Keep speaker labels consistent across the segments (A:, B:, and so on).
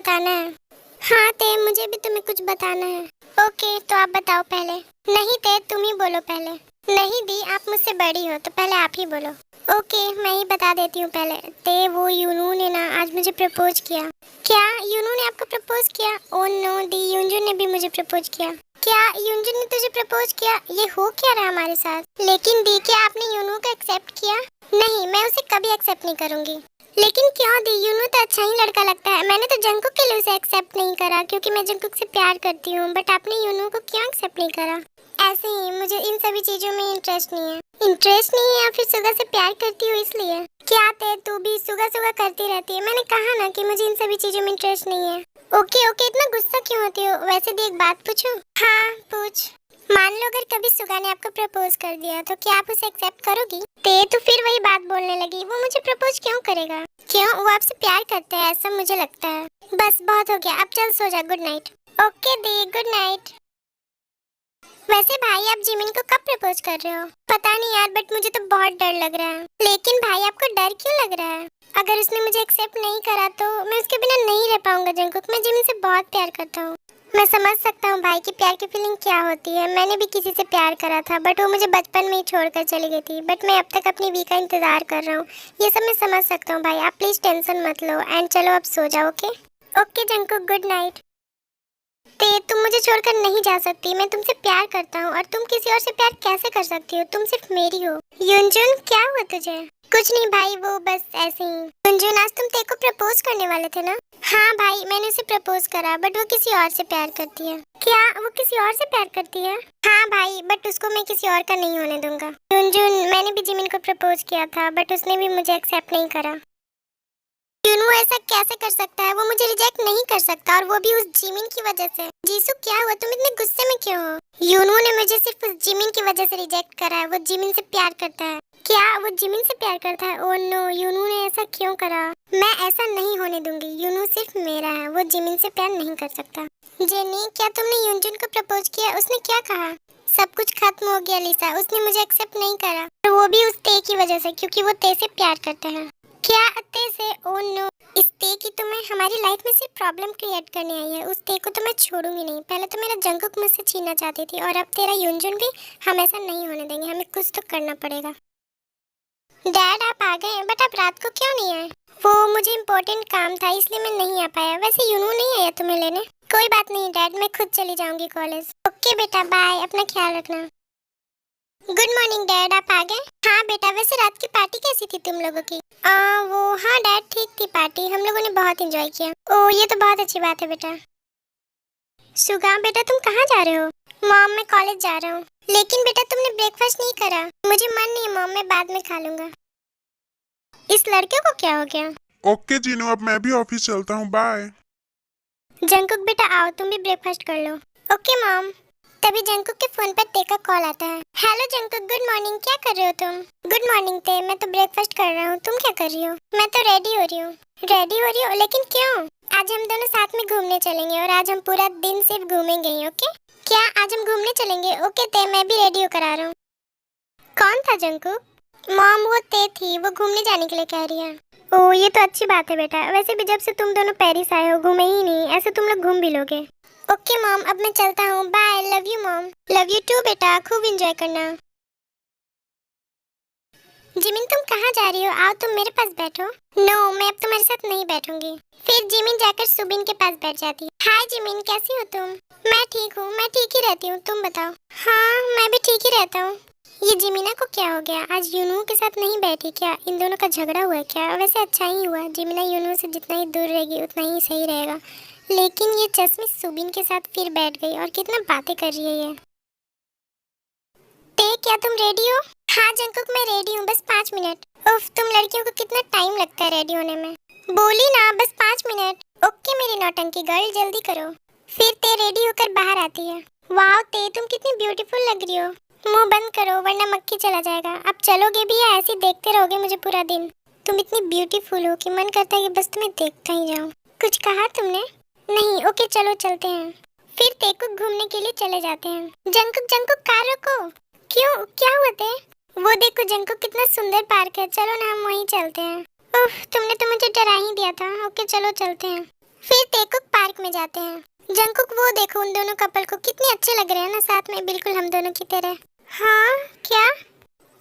A: बताना है। हाँ ते, मुझे भी तुम्हें कुछ बताना है। ओके तो आप बताओ पहले। नहीं ते, तुम ही बोलो पहले। नहीं दी, आप मुझसे बड़ी हो तो पहले आप ही बोलो। ओके मैं ही बता देती हूँ पहले। ते वो यूनू ने ना आज मुझे प्रपोज किया। क्या यूनू ने आपको प्रपोज किया? ओ नो दी, यूनजू ने भी मुझे प्रपोज किया। क्या यूनजू ने तुझे प्रपोज किया? ये हो क्या रहा हमारे साथ? लेकिन दी, क्या आपने यूनू को एक्सेप्ट किया? नहीं, मैं उसे कभी एक्सेप्ट नहीं करूंगी। लेकिन क्यों दी, यूनू तो अच्छा ही लड़का लगता है। मैंने तो जंकुक के लिए उसे एक्सेप्ट नहीं करा क्योंकि मैं जंकुक से प्यार करती हूँ, बट आपने यूनू को क्यों एक्सेप्ट नहीं करा? ऐसे ही, मुझे इन सभी चीजों में इंटरेस्ट नहीं है। इंटरेस्ट नहीं है या फिर सुगा से प्यार करती हूँ इसलिए? क्या ते, तू भी सुगा सुगा करती रहती है। मैंने कहा ना कि मुझे इन सभी चीजों में इंटरेस्ट नहीं है। ओके ओके, इतना गुस्सा क्यों होती हो? वैसे भी एक बात पूछूं? हाँ पूछ। मान लो अगर कभी सुगा ने आपको प्रपोज कर दिया तो क्या आप उसे एक्सेप्ट करोगी? ते तो फिर वही बात बोलने लगी, वो मुझे प्रपोज क्यों करेगा? क्यों, वो आपसे प्यार करते हैं ऐसा मुझे लगता है। बस बहुत हो गया, अब चल सो जा। Good night. ओके दी, गुड नाइट। वैसे भाई आप जिमिन को कब प्रपोज कर रहे हो? पता नहीं यार, बट मुझे तो बहुत डर लग रहा है। लेकिन भाई आपको डर क्यों लग रहा है? अगर उसने मुझे एक्सेप्ट नहीं करा तो मैं उसके बिना नहीं रह पाऊंगा जंकुक। मैं जिमिन से बहुत प्यार करता हूँ। मैं समझ सकता हूँ भाई की प्यार की फीलिंग क्या होती है। मैंने भी किसी से प्यार करा था, बट वो मुझे बचपन में ही छोड़कर चली गई थी। बट मैं अब तक अपनी वी का इंतजार कर रहा हूँ। ये सब मैं समझ सकता हूँ भाई, आप प्लीज टेंशन मत लो एंड चलो अब सो जाओ। Okay okay Jungkook, good night. ते, तुम मुझे छोड़कर नहीं जा सकती। मैं तुमसे प्यार करता हूँ और तुम किसी और से प्यार कैसे कर सकती हो? तुम सिर्फ मेरी हो। युनजुन क्या हुआ तुझे? कुछ नहीं भाई, वो बस ऐसे ही। युनजुन आज तुम ते को प्रपोज करने वाले थे ना? हाँ भाई, मैंने उसे प्रपोज करा, बट वो किसी और से प्यार करती है। क्या वो किसी और से प्यार करती है? हाँ भाई, बट उसको मैं किसी और का नहीं होने दूंगा। युनजुन, मैंने भी जिमिन को प्रपोज किया था, बट उसने भी मुझे एक्सेप्ट नहीं करा। यूनू ऐसा कैसे कर सकता है? वो मुझे रिजेक्ट नहीं कर सकता, और वो भी उस जिमिन की वजह से। जीसू क्या हुआ, तुम इतने गुस्से में क्यों हो? यूनू ने मुझे सिर्फ उस जिमिन की वजह से रिजेक्ट करा है। वो जिमिन से प्यार करता है। क्या वो जिमिन से प्यार करता है? ओह नो, यूनू ने ऐसा क्यों करा? मैं ऐसा नहीं होने दूंगी। यूनू सिर्फ मेरा है, वो जिमिन से प्यार नहीं कर सकता। जेनी, क्या तुमने युनजुन को प्रपोज किया? उसने क्या कहा? सब कुछ खत्म हो गया लिसा, उसने मुझे एक्सेप्ट नहीं करा, और वो भी उस ते की वजह से, क्योंकि वो ते से प्यार करते हैं। क्या ते से? ओह नो, इस ते की तो मैं हमारी लाइफ में सिर्फ प्रॉब्लम क्रिएट करने आई है। उस ते को तो मैं छोड़ूंगी नहीं। पहले तो मेरा जंकुक मुझसे छीनना चाहती थी, और अब तेरा युनजुन भी। हम ऐसा नहीं होने देंगे, हमें कुछ तो करना पड़ेगा। डैड आप आ गए, बट आप रात को क्यों नहीं आए? वो मुझे इम्पोर्टेंट काम था इसलिए मैं नहीं आ पाया। वैसे यूनू नहीं आया तुम्हें लेने? कोई बात नहीं डैड, मैं खुद चली जाऊंगी कॉलेज। ओके बेटा बाय, अपना ख्याल रखना। गुड मॉर्निंग डैड, आप आ गए? हाँ बेटा, वैसे रात की पार्टी कैसी थी तुम लोगों की? वो हाँ डैड, ठीक थी पार्टी, हम लोगों ने बहुत एंजॉय किया। ओह ये तो बहुत अच्छी बात है बेटा। सुगा बेटा, तुम कहाँ जा रहे हो? मॉम, मैं कॉलेज जा रहा हूँ। लेकिन बेटा तुमने ब्रेकफास्ट नहीं करा। मुझे मन नहीं है मॉम, मैं बाद में खा लूंगा। इस लड़के को क्या हो गया?
B: ओके जीनू, अब मैं भी ऑफिस चलता हूँ, बाय।
A: जंकुक बेटा आओ, तुम भी ब्रेकफास्ट कर लो। Okay mom. तभी जंकुक के फोन पर ते का कॉल आता है। हेलो जंकुक, गुड मॉर्निंग, क्या कर रहे हो तुम? गुड मॉर्निंग ते, मैं तो ब्रेकफास्ट कर रहा हूँ, तुम क्या कर रही हो? मैं तो रेडी हो रही हूँ। रेडी हो रही हो, लेकिन क्यों? आज हम दोनों साथ में घूमने चलेंगे, और आज हम पूरा दिन सिर्फ घूमेंगे ही। ओके? क्या आज हम घूमने चलेंगे? ओके ते, मैं भी रेडी होकर आ रहा हूँ। कौन था जंकुक? मॉम वो ते थी, वो घूमने जाने के लिए कह रही है। ओह ये तो अच्छी बात है बेटा। वैसे भी जब से तुम दोनों पेरिस आए हो घूमे ही नहीं, ऐसे तुम लोग घूम भी लोगे। ओके मॉम, अब मैं चलता हूँ, bye. Love you mom. Love you too beta, खूब एंजॉय करना। जिमिन तुम कहाँ जा रही हो? आओ तुम मेरे पास बैठो। नो, मैं अब तुम्हारे साथ नहीं बैठूंगी। फिर जिमिन जाकर सुबिन के पास बैठ जाती है। हाय जिमिन, कैसी हो तुम? मैं ठीक हूँ, मैं ठीक ही रहती हूँ, तुम बताओ। हाँ मैं भी ठीक ही रहता हूँ। ये जिमिना को क्या हो गया? आज यूनू के साथ नहीं बैठी क्या? इन दोनों का झगड़ा हुआ है क्या? वैसे अच्छा ही हुआ, जिमिना यूनू से जितना ही दूर रहेगी उतना ही सही रहेगा। लेकिन ये चश्मी सुबिन के साथ फिर बैठ गई, और कितना बातें कर रही है ये। ते, क्या तुम रेडी हो? हाँ जंकुक, मैं रेडी हूँ, बस 5 मिनट। उफ, तुम लड़कियों को कितना टाइम लगता है रेडी होने में। बोली ना, बस 5 मिनट। ओके मेरी नौटंकी गर्ल, जल्दी करो। फिर ते रेडी होकर बाहर आती है। वाह ते, तुम कितनी ब्यूटीफुल लग रही हो। मुंह बंद करो वरना मक्खी चला जाएगा। अब चलोगे भी या ऐसे ही देखते रहोगे मुझे पूरा दिन? तुम इतनी ब्यूटीफुल हो कि मन करता है कि बस तुम्हें देखता ही जाऊं। कुछ कहा तुमने? नहीं, ओके चलो चलते हैं। फिर ते को घूमने के लिए चले जाते हैं। जंकुक जंकुक, कार रोको। क्यों, क्या हुआ ते? वो देखो जंकुक, कितना सुंदर पार्क है, चलो ना हम वहीं चलते हैं। उफ, तुमने तो मुझे डरा ही दिया था। ओके चलो चलते हैं। फिर तेकुक पार्क में जाते हैं। जंकुक वो देखो उन दोनों कपल को कितने अच्छे लग रहे हैं ना साथ में, बिल्कुल हम दोनों की तरह। हाँ क्या?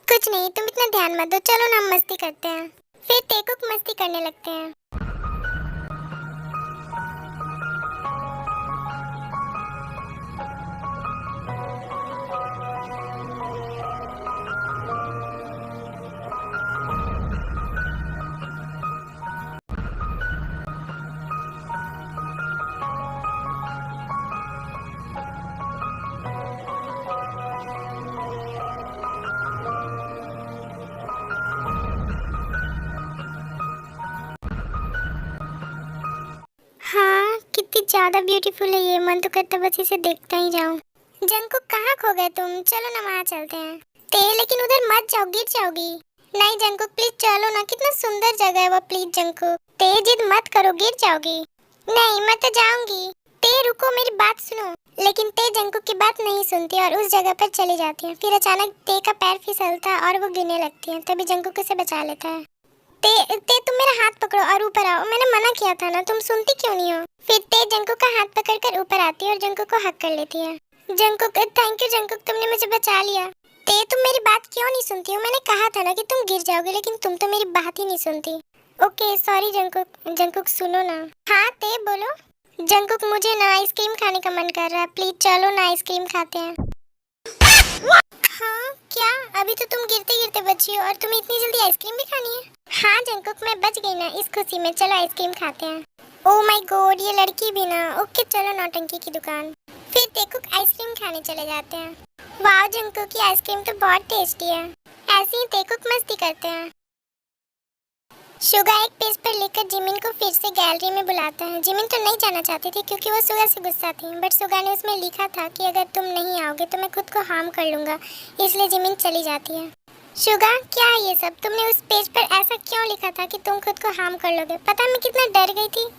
A: कुछ नहीं, तुम इतना ध्यान मत दो, चलो ना हम मस्ती करते हैं। फिर तेकुक मस्ती करने लगते हैं। हाँ कितनी ज्यादा ब्यूटीफुल है ये, मन तो करता बस इसे देखता ही जाऊं। जंकुक कहाँ खो गए तुम? चलो ना वहाँ चलते हैं। ते लेकिन उधर मत जाओ, गिर जाओगी। नहीं जंकुक प्लीज चलो ना, कितना सुंदर जगह है वो, प्लीज जंकुक। ते जिद मत करो, गिर जाओगी। नहीं मैं तो जाऊंगी। ते रुको मेरी बात सुनो। लेकिन ते जंकुक की बात नहीं सुनती और उस जगह पर चली जाती है। फिर अचानक ते का पैर फिसलता है और वो गिरने लगती है, तभी जंकुक उसे बचा लेता है। ते तुम मेरा हाथ पकड़ो और ऊपर आओ, मैंने मना किया था ना, तुम सुनती क्यों नहीं हो? फिर ते जंकुक का हाथ पकड़कर ऊपर आती है और जंकुक को हक कर लेती है। जंकुक थैंक यू जंकुक, तुमने मुझे बचा लिया। ते तुम मेरी बात क्यों नहीं सुनती हो? मैंने कहा था ना कि तुम गिर जाओगे, लेकिन तुम तो मेरी बात ही नहीं सुनती। Okay sorry Jungkook. जंकुक सुनो ना। हाँ ते बोलो। जंकुक मुझे ना आइसक्रीम खाने का मन कर रहा है, प्लीज चलो ना आइसक्रीम खाते हैं। हाँ क्या? अभी तो तुम गिरते गिरते बची हो और तुम्हें इतनी जल्दी आइसक्रीम भी खानी है? हाँ जंकुक मैं बच गई ना इस खुशी में, चलो आइसक्रीम खाते हैं। ओह माय गॉड ये लड़की भी ना। ओके चलो नौटंकी की दुकान। फिर तेकुक आइसक्रीम खाने चले जाते हैं। वाह जंकुक की आइसक्रीम तो बहुत टेस्टी है। ऐसे ही तेकुक मस्ती करते हैं। शुगा एक पेज पर लिखकर जिमिन को फिर से गैलरी में बुलाता है। जिमिन तो नहीं जाना चाहती थी क्योंकि वो सुगा से गुस्सा थी, बट सुगा ने उसमें लिखा था कि अगर तुम नहीं आओगे तो मैं खुद को हार्म कर लूंगा, इसलिए जिमिन चली जाती है। शुगा क्या है ये सब? तुमने उस पेज पर ऐसा क्यों लिखा था कि तुम खुद को हार्म कर लोगे? पता मैं कितना डर गई थी।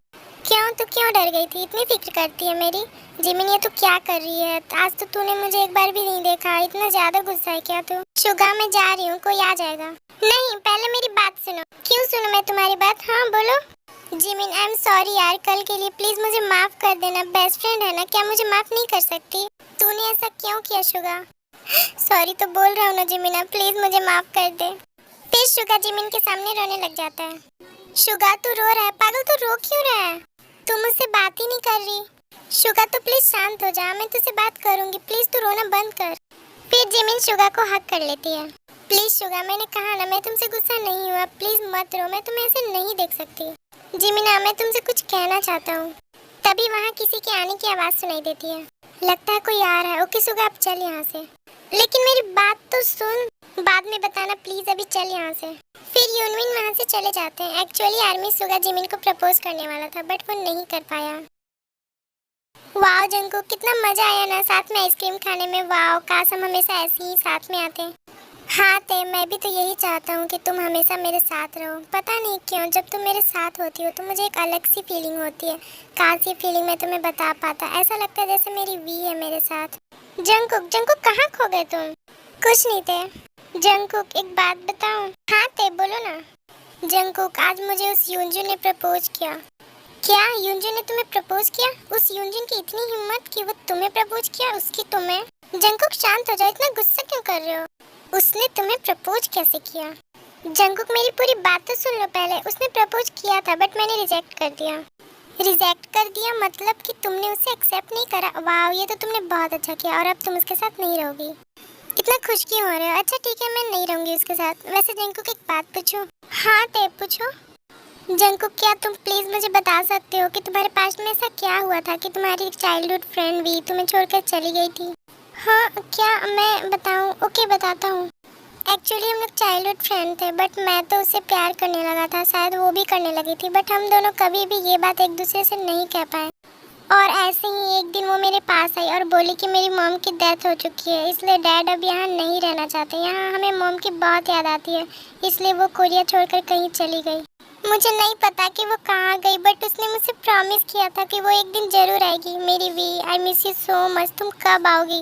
A: क्यों डर गई थी? इतनी फिक्र करती है मेरी? जिमिन ये तू क्या कर रही है? आज तो तूने मुझे एक बार भी नहीं देखा, इतना ज्यादा गुस्सा है क्या तू? शुगा मैं जा रही हूँ, कोई आ जाएगा। नहीं पहले मेरी बात सुनो। क्यों सुनो मैं तुम्हारी बात? हाँ बोलो। जिमिन आई एम सॉरी यार, कल के लिए प्लीज मुझे माफ कर देना, बेस्ट फ्रेंड है ना, क्या मुझे माफ नहीं कर सकती? तूने ऐसा क्यों किया शुगा? सॉरी तो बोल रहा हूँ ना जिमिन, प्लीज मुझे माफ कर दे। फिर शुगा जिमिन के सामने रोने लग जाता है। शुगा तू रो रहा है? पागल तू रो क्यों रहा है? तू मुझसे बात ही नहीं कर रही। शुगा तो प्लीज शांत हो जा, मैं तुझसे बात करूंगी, प्लीज तू रोना बंद कर। फिर जिमिन शुगा को हक कर लेती है। प्लीज शुगा मैंने कहा ना मैं तुमसे गुस्सा नहीं हुआ, प्लीज मत रो, मैं तुम्हें ऐसे नहीं देख सकती। जिमिना मैं तुमसे कुछ कहना चाहता हूँ। तभी वहाँ किसी के आने की आवाज सुनाई देती है। लगता है कोई आ रहा है। ओके शुगा अब चल यहाँ से। लेकिन मेरी बात तो सुन, बाद में बताना प्लीज, अभी चल यहाँ से। फिर यूनविन वहाँ से चले जाते हैं। एक्चुअली आर्मी शुगा जिमिन को प्रपोज करने वाला था, बट वो नहीं कर पाया। वाह जंकुक कितना मजा आया ना साथ में आइसक्रीम खाने में। वाह काश हम हमेशा ऐसे ही साथ में आते। हाँ ते मैं भी तो यही चाहता हूँ कि तुम हमेशा मेरे साथ रहो। पता नहीं क्यों जब तुम मेरे साथ होती हो तो मुझे एक अलग सी फीलिंग होती है। काश ये फीलिंग मैं तुम्हें बता पाता। ऐसा लगता है जैसे मेरी वी है मेरे साथ। जंकुक कहाँ खो गए तुम? कुछ नहीं थे। जंकुक एक बात बताऊं? हाँ ते बोलो ना। जंकुक आज मुझे उस यूनजुन ने प्रपोज किया। क्या यूनजुन ने तुम्हें प्रपोज किया? उस यूनजुन की इतनी हिम्मत कि वो तुम्हें प्रपोज किया, उसकी तुम्हें? जंकुक शांत हो जाओ, इतना गुस्सा क्यों कर रहे हो? उसने तुम्हें प्रपोज कैसे किया? जंकुक मेरी पूरी बात तो सुन लो पहले। उसने प्रपोज किया था बट मैंने रिजेक्ट कर दिया। रिजेक्ट कर दिया मतलब कि तुमने उसे एक्सेप्ट नहीं करा? वाह ये तो तुमने बहुत अच्छा किया और अब तुम उसके साथ नहीं रहोगी। इतना खुश क्यों हो रहे हो? अच्छा ठीक है मैं नहीं रहूंगी उसके साथ। वैसे जंकुक एक बात पूछूं? हाँ ते पूछो। जंकुक क्या तुम प्लीज मुझे बता सकते हो कि तुम्हारे पास में ऐसा क्या हुआ था कि तुम्हारी चाइल्डहुड फ्रेंड भी तुम्हें छोड़कर चली गई थी? हाँ क्या मैं बताऊं? ओके बताता हूँ। एक्चुअली हम लोग चाइल्डहुड फ्रेंड थे बट मैं तो उससे प्यार करने लगा था, शायद वो भी करने लगी थी, बट हम दोनों कभी भी ये बात एक दूसरे से नहीं कह पाए। और ऐसे ही एक दिन वो मेरे पास आई और बोली कि मेरी मॉम की डेथ हो चुकी है, इसलिए डैड अब यहाँ नहीं रहना चाहते। यहाँ हमें मॉम की बहुत याद आती है, इसलिए वो कोरिया छोड़कर कहीं चली गई। मुझे नहीं पता कि वो कहाँ गई, बट उसने मुझसे प्रॉमिस किया था कि वो एक दिन जरूर आएगी। मेरी we I miss you so much. तुम कब आओगी?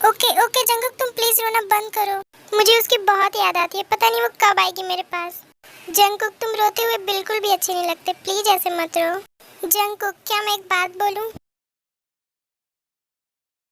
A: ओके जंकुक तुम प्लीज रोना बंद करो, मुझे उसकी बहुत याद आती है। पता नहीं वो कब आएगी मेरे पास। जंकुक तुम रोते हुए बिल्कुल भी अच्छे नहीं लगते, प्लीज ऐसे मत रो। जंगकुक, क्या मैं एक बात बोलूं?